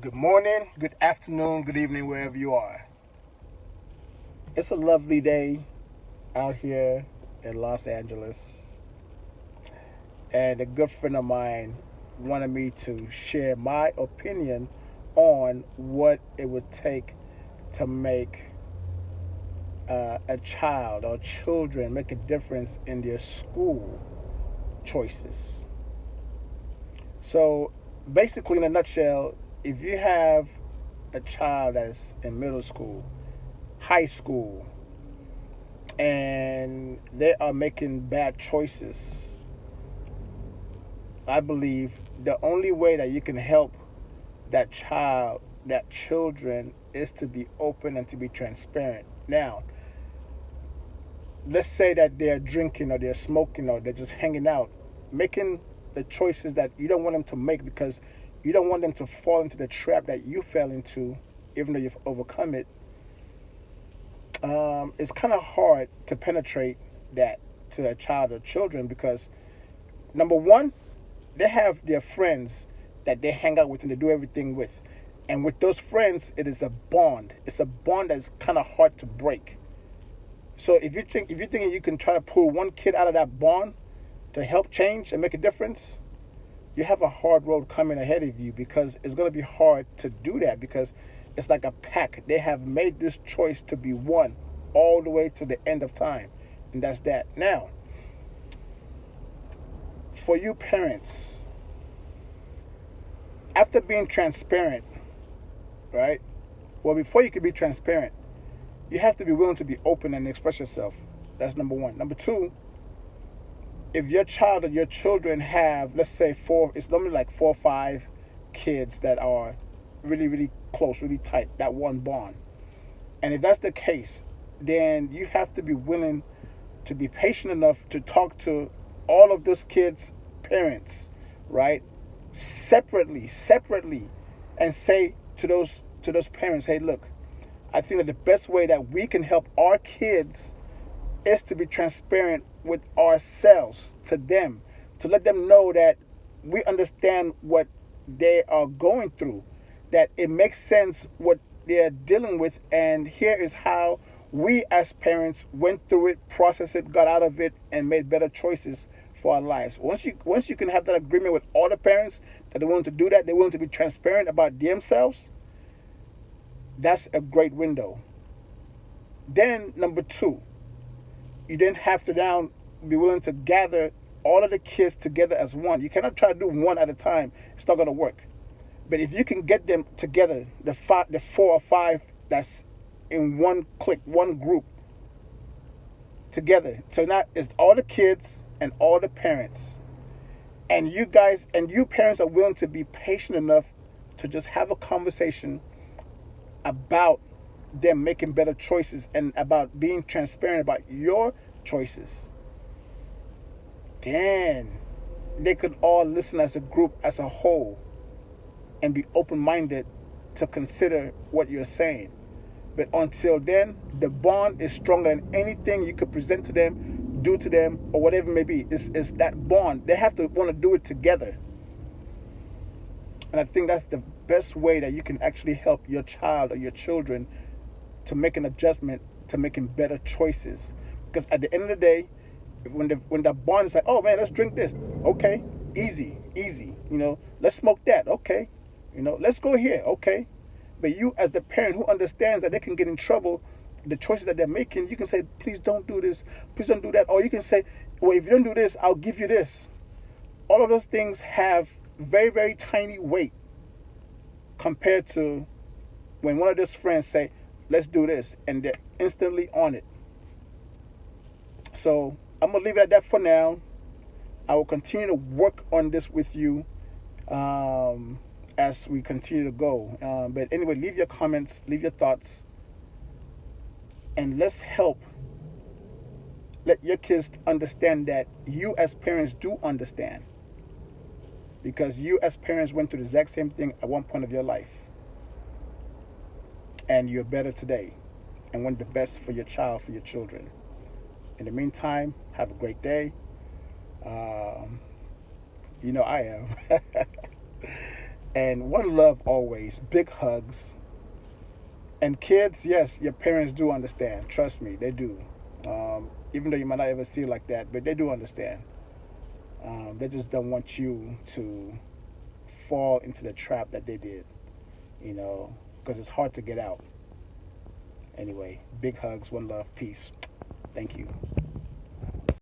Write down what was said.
Good morning, good afternoon, good evening, wherever you are. It's a lovely day out here in Los Angeles, and a good friend of mine wanted me to share my opinion on what it would take to make a child or children make a difference in their school choices. So, basically, in a nutshell, if you have a child that's in middle school, high school, and they are making bad choices, I believe the only way that you can help that children, is to be open and to be transparent. Now, let's say that they're drinking or they're smoking or they're just hanging out, making the choices that you don't want them to make because you don't want them to fall into the trap that you fell into, even though you've overcome it. It's kind of hard to penetrate that to a child or children because number one, they have their friends that they hang out with and they do everything with. And with those friends, it is a bond. It's a bond that's kind of hard to break. So if you think you can try to pull one kid out of that bond to help change and make a difference, you have a hard road coming ahead of you because it's going to be hard to do that because it's like a pack. They have made this choice to be one all the way to the end of time. And that's that. Now, for you parents, after being transparent, right? Well, before you can be transparent, you have to be willing to be open and express yourself. That's number one. Number two, if your child or your children have, let's say, it's normally like 4 or 5 kids that are really, really close, really tight, that one bond. And if that's the case, then you have to be willing to be patient enough to talk to all of those kids' parents, right? Separately, and say to those parents, hey, look, I think that the best way that we can help our kids is to be transparent with ourselves to them, to let them know that we understand what they are going through, that it makes sense what they're dealing with, and here is how we as parents went through it, processed it, got out of it, and made better choices for our lives. Once you can have that agreement with all the parents that they're willing to do that, they're willing to be transparent about themselves, that's a great window. Then number two, you then have to now be willing to gather all of the kids together as one. You cannot try to do one at a time. It's not going to work. But if you can get them together, the 4 or 5 that's in one clique, one group together. So now it's all the kids and all the parents. And you parents are willing to be patient enough to just have a conversation about them making better choices and about being transparent about your choices, then they could all listen as a group, as a whole, and be open minded to consider what you're saying. But until then, the bond is stronger than anything you could present to them, do to them, or whatever it may be. It's that bond. They have to want to do it together. And I think that's the best way that you can actually help your child or your children to make an adjustment to making better choices. Because at the end of the day, when the bond is like, oh man, let's drink this. Okay, easy. Let's smoke that. Okay, let's go here. Okay, but you as the parent who understands that they can get in trouble, the choices that they're making, you can say, please don't do this. Please don't do that. Or you can say, well, if you don't do this, I'll give you this. All of those things have very, very tiny weight compared to when one of those friends say, let's do this, and they're instantly on it. So I'm going to leave it at that for now. I will continue to work on this with you as we continue to go. But anyway, leave your comments, leave your thoughts, and let's help let your kids understand that you as parents do understand. Because you as parents went through the exact same thing at one point of your life. And you're better today and want the best for your child, for your children. In the meantime, have a great day. I am. And one love always. Big hugs. And kids, yes, your parents do understand. Trust me, they do. Even though you might not ever see it like that, but they do understand. They just don't want you to fall into the trap that they did, because it's hard to get out. Anyway, big hugs, one love, peace. Thank you.